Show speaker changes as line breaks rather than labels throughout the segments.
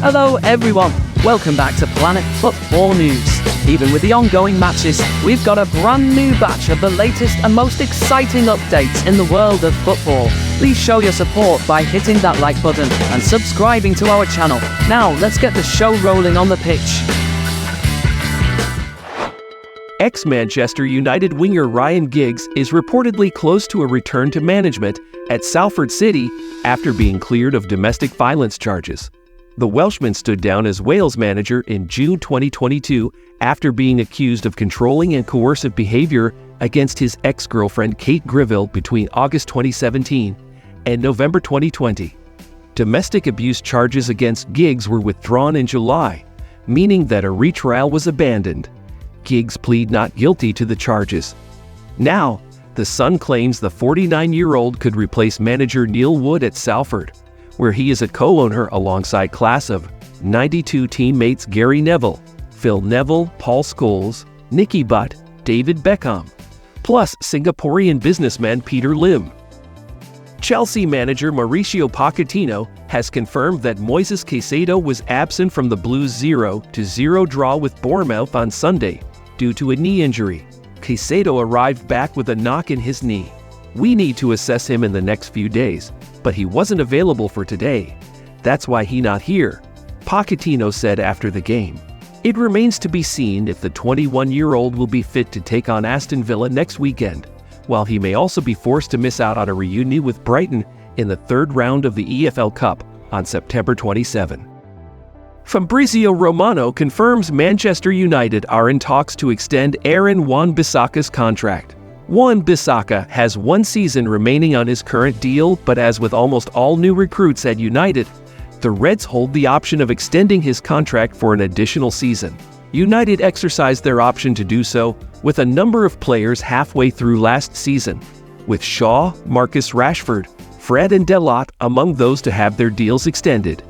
Hello everyone, welcome back to Planet Football News. Even with the ongoing matches, we've got a brand new batch of the latest and most exciting updates in the world of football. Please show your support by hitting that like button and subscribing to our channel. Now let's get the show rolling on the pitch.
Ex-Manchester United winger Ryan Giggs is reportedly close to a return to management at Salford City after being cleared of domestic violence charges. The Welshman stood down as Wales manager in June 2022 after being accused of controlling and coercive behavior against his ex-girlfriend Kate Greville between August 2017 and November 2020. Domestic abuse charges against Giggs were withdrawn in July, meaning that a retrial was abandoned. Giggs pleaded not guilty to the charges. Now, the Sun claims the 49-year-old could replace manager Neil Wood at Salford, where he is a co-owner alongside class of 92 teammates Gary Neville, Phil Neville, Paul Scholes, Nicky Butt, David Beckham, plus Singaporean businessman Peter Lim. Chelsea manager Mauricio Pochettino has confirmed that Moises Quesado was absent from the Blues' 0-0 draw with Bournemouth on Sunday due to a knee injury. Quesado arrived back with a knock in his knee. We need to assess him in the next few days, but he wasn't available for today. That's why he not here, Pochettino said after the game. It remains to be seen if the 21-year-old will be fit to take on Aston Villa next weekend, while he may also be forced to miss out on a reunion with Brighton in the third round of the EFL Cup on September 27. Fabrizio Romano confirms Manchester United are in talks to extend Aaron Wan-Bissaka's contract. Wan-Bissaka has one season remaining on his current deal, but as with almost all new recruits at United, the Reds hold the option of extending his contract for an additional season. United exercised their option to do so with a number of players halfway through last season, with Shaw, Marcus Rashford, Fred and Delot among those to have their deals extended.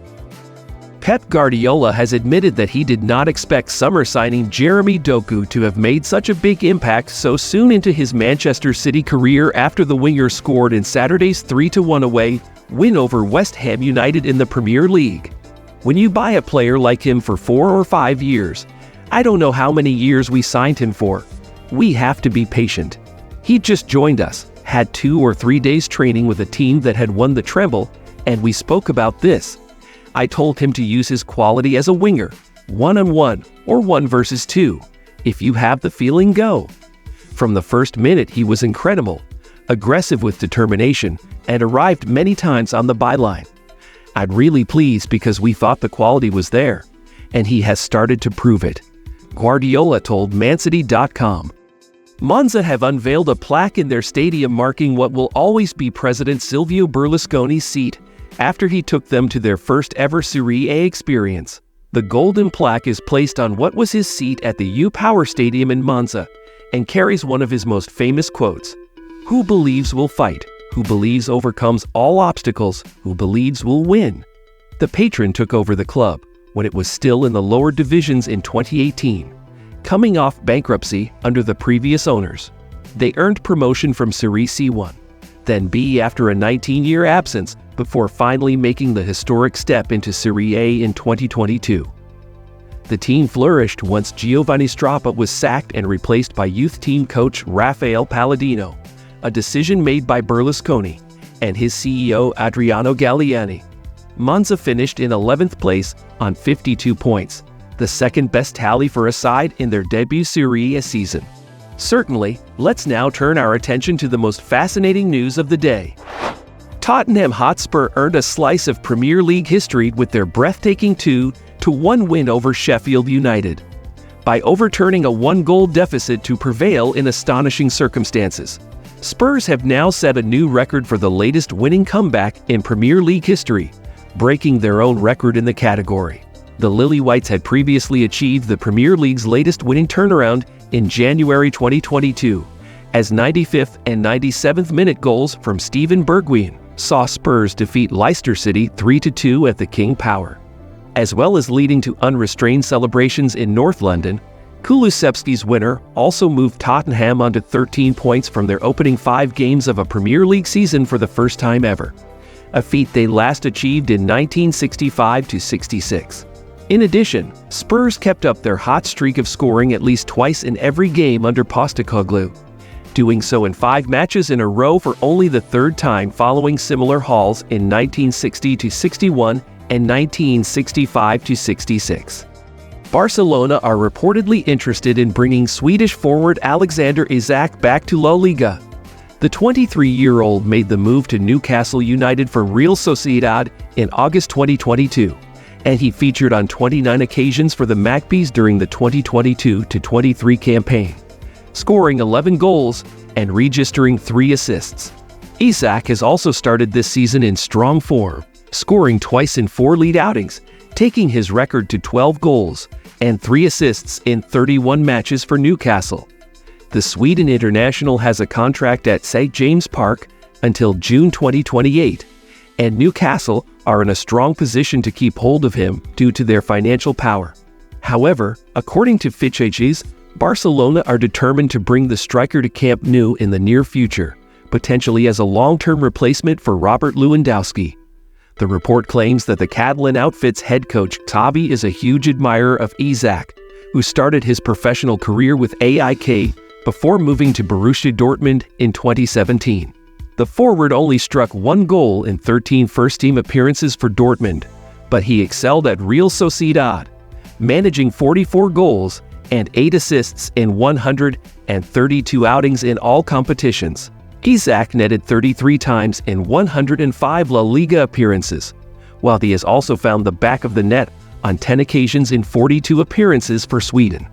Pep Guardiola has admitted that he did not expect summer signing Jeremy Doku to have made such a big impact so soon into his Manchester City career after the winger scored in Saturday's 3-1 away win over West Ham United in the Premier League. When you buy a player like him for 4 or 5 years, I don't know how many years we signed him for. We have to be patient. He just joined us, had 2 or 3 days training with a team that had won the treble, and we spoke about this. I told him to use his quality as a winger, 1-on-1 or 1 versus 2. If you have the feeling, go. From the first minute he was incredible, aggressive with determination, and arrived many times on the byline. I'm really pleased because we thought the quality was there, and he has started to prove it, Guardiola told mancity.com. Monza have unveiled a plaque in their stadium marking what will always be President Silvio Berlusconi's seat after he took them to their first ever Serie A experience. The golden plaque is placed on what was his seat at the U-Power Stadium in Monza and carries one of his most famous quotes: "Who believes will fight, who believes overcomes all obstacles, who believes will win." The patron took over the club when it was still in the lower divisions in 2018, coming off bankruptcy under the previous owners. They earned promotion from Serie C1, then B after a 19-year absence, before finally making the historic step into Serie A in 2022. The team flourished once Giovanni Strappa was sacked and replaced by youth team coach Rafael Palladino, a decision made by Berlusconi and his CEO Adriano Galliani. Monza finished in 11th place on 52 points, the second best tally for a side in their debut Serie A season. Certainly, let's now turn our attention to the most fascinating news of the day. Tottenham Hotspur earned a slice of Premier League history with their breathtaking 2-1 win over Sheffield United. By overturning a 1-goal deficit to prevail in astonishing circumstances, Spurs have now set a new record for the latest winning comeback in Premier League history, breaking their own record in the category. The Lily Whites had previously achieved the Premier League's latest winning turnaround in January 2022, as 95th and 97th minute goals from Steven Bergwijn saw Spurs defeat Leicester City 3-2 at the King Power. As well as leading to unrestrained celebrations in North London, Kulusevski's winner also moved Tottenham onto 13 points from their opening 5 games of a Premier League season for the first time ever. a feat they last achieved in 1965-66. In addition, Spurs kept up their hot streak of scoring at least twice in every game under Postecoglou, doing so in 5 matches in a row for only the 3rd time following similar hauls in 1960-61 and 1965-66. Barcelona are reportedly interested in bringing Swedish forward Alexander Isak back to La Liga. The 23-year-old made the move to Newcastle United from Real Sociedad in August 2022, and he featured on 29 occasions for the Magpies during the 2022-23 campaign, scoring 11 goals and registering 3 assists. Isak has also started this season in strong form, scoring twice in 4 league outings, taking his record to 12 goals and 3 assists in 31 matches for Newcastle. The Sweden international has a contract at St. James Park until June 2028, and Newcastle are in a strong position to keep hold of him due to their financial power. However, according to Fitches, Barcelona are determined to bring the striker to Camp Nou in the near future, potentially as a long-term replacement for Robert Lewandowski. The report claims that the Catalan outfit's head coach Xavi is a huge admirer of Isak, who started his professional career with AIK before moving to Borussia Dortmund in 2017. The forward only struck 1 goal in 13 first-team appearances for Dortmund, but he excelled at Real Sociedad, managing 44 goals and 8 assists in 132 outings in all competitions. Isak netted 33 times in 105 La Liga appearances, while he has also found the back of the net on 10 occasions in 42 appearances for Sweden.